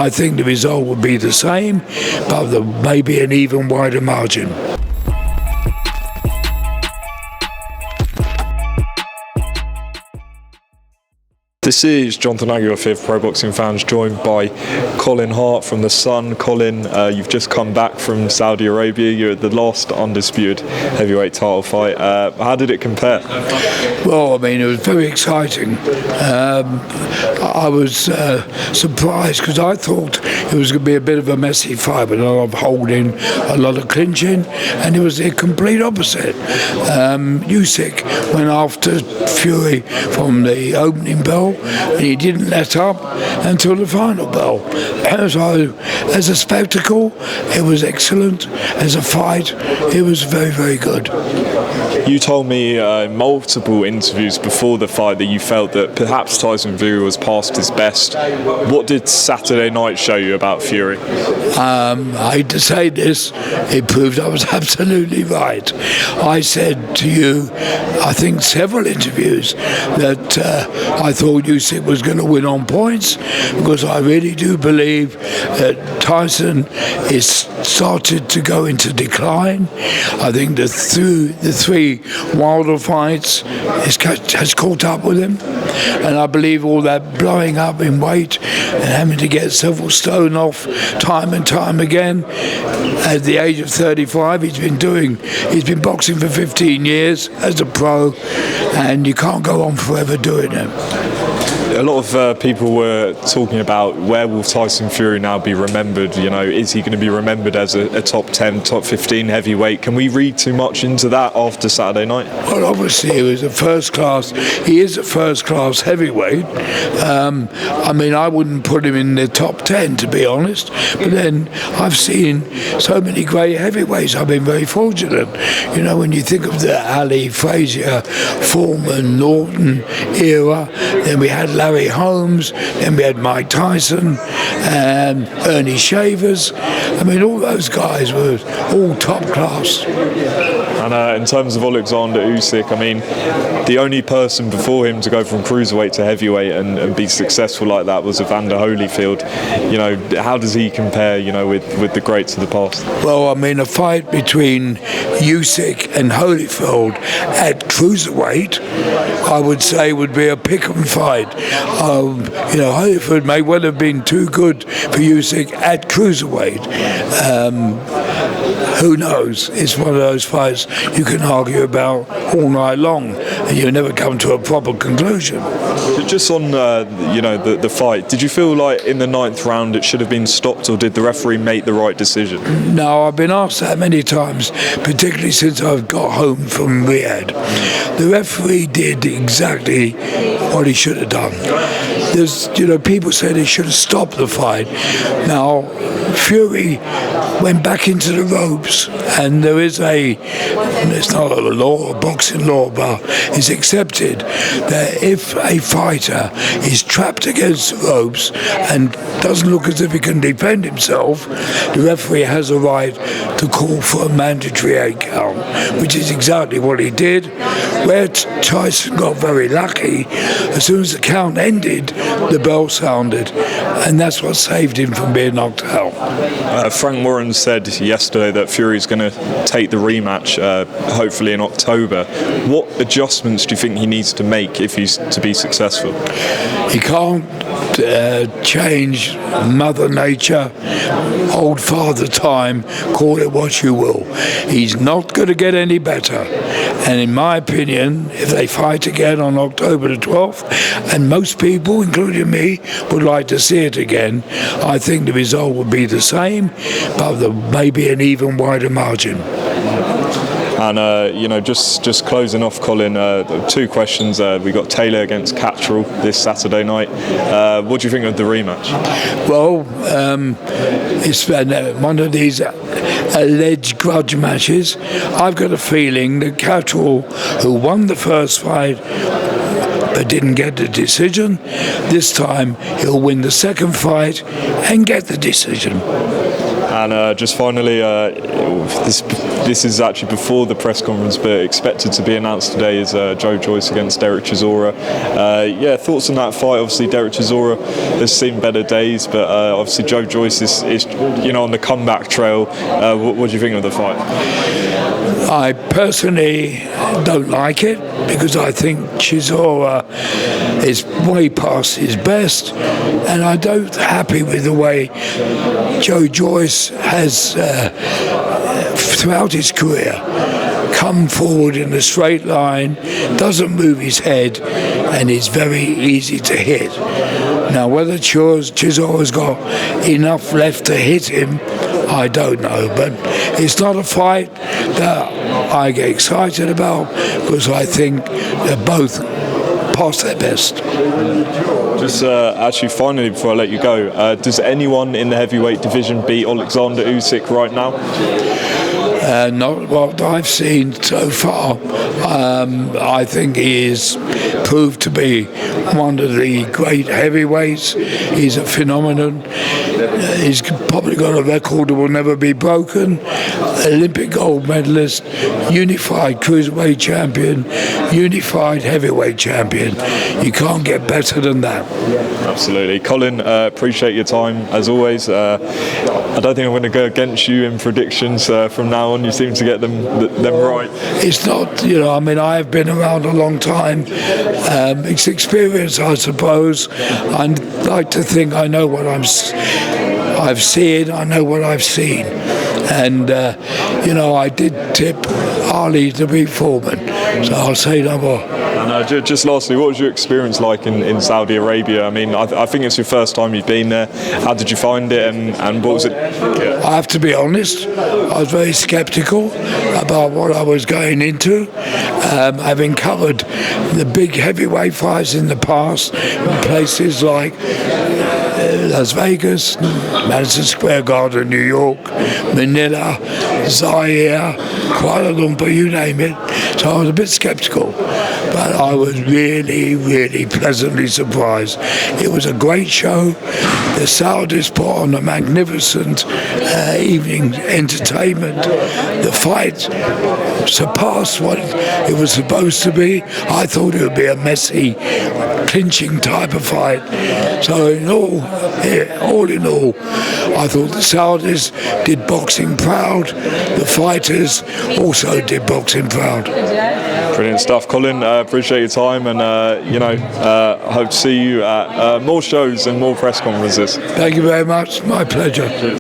I think the result would be the same, but there may be an even wider margin. This is Jonathan Aguilar of Pro Boxing Fans, joined by Colin Hart from The Sun. Colin, you've just come back from Saudi Arabia. You're at the last undisputed heavyweight title fight. How did it compare? Well, I mean, it was very exciting. I was surprised because I thought it was going to be a bit of a messy fight, with a lot of holding, a lot of clinching, and it was the complete opposite. Usyk went after Fury from the opening bell, and he didn't let up until the final bell. So, as a spectacle, it was excellent. As a fight, it was very, very good. You told me in multiple interviews before the fight that you felt that perhaps Tyson Fury was past his best. What did Saturday night show you about Fury? I hate to say this, it proved I was absolutely right. I said to you, I think several interviews, that I thought Usyk was going to win on points, because I really do believe that Tyson is started to go into decline. I think that through the three Wilder fights has caught up with him, and I believe all that blowing up in weight and having to get several stone off time and time again. At the age of 35, he's been boxing for 15 years as a pro, and you can't go on forever doing it. A lot of people were talking about, where will Tyson Fury now be remembered? You know, is he going to be remembered as a top 10, top 15 heavyweight? Can we read too much into that after Saturday night? Well, obviously he is a first class heavyweight. I mean, I wouldn't put him in the top 10, to be honest, but then I've seen so many great heavyweights. I've been very fortunate. You know, when you think of the Ali, Frazier, Foreman, Norton era, then we had Larry Holmes, then we had Mike Tyson, and Ernie Shavers. I mean, all those guys were all top class. And in terms of Oleksandr Usyk, I mean, the only person before him to go from cruiserweight to heavyweight and be successful like that was Evander Holyfield. You know, how does he compare, you know, with the greats of the past? Well, I mean, a fight between Usyk and Holyfield at cruiserweight, I would say, would be a pick-em fight. You know, Holyfield may well have been too good for Usyk at cruiserweight. Who knows? It's one of those fights you can argue about all night long, and you never come to a proper conclusion. Just on you know, the fight, did you feel like in the 9th round it should have been stopped, or did the referee make the right decision? No, I've been asked that many times, particularly since I've got home from Riyadh. The referee did exactly what he should have done. There's, you know, people said he should have stopped the fight. Now, Fury went back into the ropes, and there is it's not a law, a boxing law, but it's accepted that if a fighter is trapped against the ropes and doesn't look as if he can defend himself, the referee has a right to call for a mandatory 8 count, which is exactly what he did. Where Tyson got very lucky, as soon as the count ended, the bell sounded, and that's what saved him from being knocked out. Frank Warren said yesterday that Fury's going to take the rematch, hopefully in October. What adjustments do you think he needs to make if he's to be successful? He can't change Mother Nature, old Father Time, call it what you will. He's not going to get any better. And in my opinion, if they fight again on October the 12th, and most people, including me, would like to see it again, I think the result would be the same, but there may be an even wider margin. And you know, just closing off, Colin, 2 questions. We got Taylor against Catterall this Saturday night. What do you think of the rematch? Well, it's one of these alleged grudge matches. I've got a feeling that Catterall, who won the first fight, but didn't get the decision. This time he'll win the second fight and get the decision. And just finally, this is actually before the press conference, but expected to be announced today, is Joyce against Derek Chisora. Yeah, thoughts on that fight? Obviously, Derek Chisora has seen better days, but obviously Joyce is on the comeback trail. What do you think of the fight? I personally don't like it because I think Chisora is way past his best, and I don't happy with the way Joyce has throughout his career come forward in a straight line, doesn't move his head, and is very easy to hit. Now, whether Chisora's got enough left to hit him, I don't know, but it's not a fight that I get excited about because I think they're both past their best. Just actually, finally, before I let you go, does anyone in the heavyweight division beat Oleksandr Usyk right now? Not what I've seen so far. I think he is proved to be one of the great heavyweights. He's a phenomenon. He's probably got a record that will never be broken. Olympic gold medalist, unified cruiserweight champion, unified heavyweight champion. You can't get better than that. Absolutely. Colin, appreciate your time as always. I don't think I'm going to go against you in predictions from now on. You seem to get them right. It's not, I have been around a long time. It's experience, I suppose. I'd like to think I know what I've seen, I know what I've seen. And, I did tip Ali to beat Foreman, so I'll say no more. And just lastly, what was your experience like in Saudi Arabia? I mean, I think it's your first time you've been there. How did you find it, and what was it? Yeah. I have to be honest, I was very sceptical about what I was going into. Having covered the big heavyweight fights in the past, in places like Las Vegas, Madison Square Garden, New York, Manila, Zaire, Kuala Lumpur, you name it. So I was a bit sceptical, but I was really, really pleasantly surprised. It was a great show. The Saudis put on a magnificent evening entertainment. The fight surpassed what it was supposed to be. I thought it would be a messy, clinching type of fight. So all in all, I thought the Saudis did boxing proud. The fighters also did boxing proud. Brilliant stuff, Colin. Appreciate your time, and hope to see you at more shows and more press conferences. Thank you very much. My pleasure.